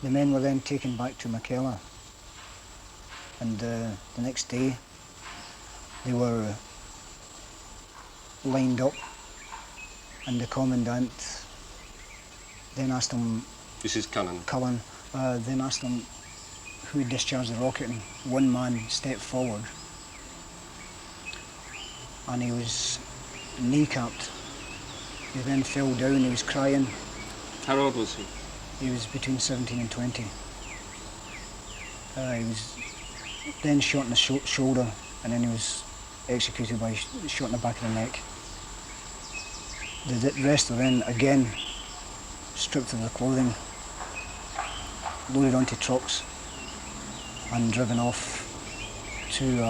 The men were then taken back to Macella, and the next day they were lined up, and the commandant then asked them... This is Cullen. Cullen then asked them who had discharged the rocket, and one man stepped forward and he was kneecapped. He then fell down, he was crying. How old was he? He was between 17 and 20. He was then shot in the shoulder, and then he was executed by shot in the back of the neck. The rest were then again stripped of their clothing, loaded onto trucks and driven off to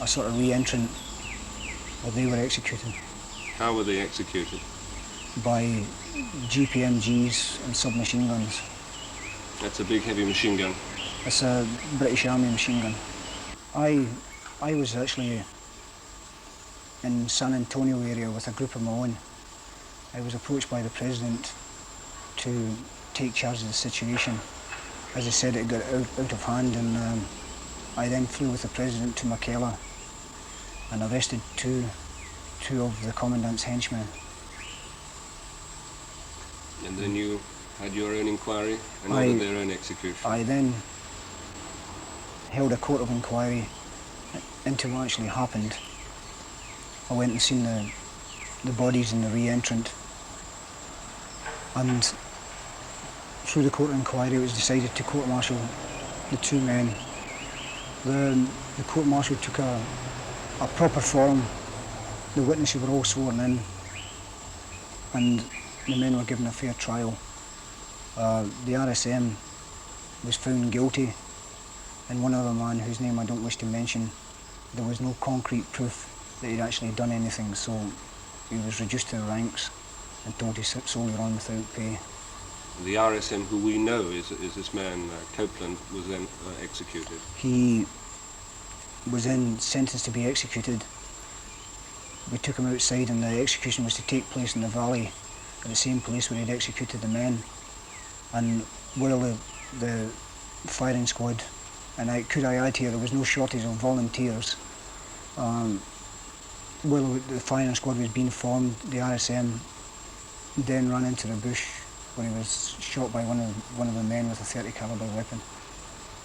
a sort of re-entrant where they were executed. How were they executed? By GPMGs and submachine guns. That's a big heavy machine gun. It's a British Army machine gun. I was actually in San Antonio area with a group of my own. I was approached by the President to take charge of the situation. As I said, it got out of hand, and I then flew with the President to Macella and arrested two of the Commandant's henchmen. And then you had your own inquiry and ordered their own execution. I then held a court of inquiry into what actually happened. I went and seen the bodies in the re-entrant, and through the court of inquiry it was decided to court-martial the two men. The court-martial took a proper form. The witnesses were all sworn in, and the men were given a fair trial. The RSM was found guilty, and one other man whose name I don't wish to mention, there was no concrete proof that he'd actually done anything, so he was reduced to the ranks and told to sit solely on without pay. The RSM, who we know is this man, Copeland, was then executed. He was then sentenced to be executed. We took him outside, and the execution was to take place in the valley at the same place where he'd executed the men. And while the firing squad, and could I add here, there was no shortage of volunteers. While the firing squad was being formed, the RSM then ran into the bush where he was shot by one of the men with a .30 caliber weapon.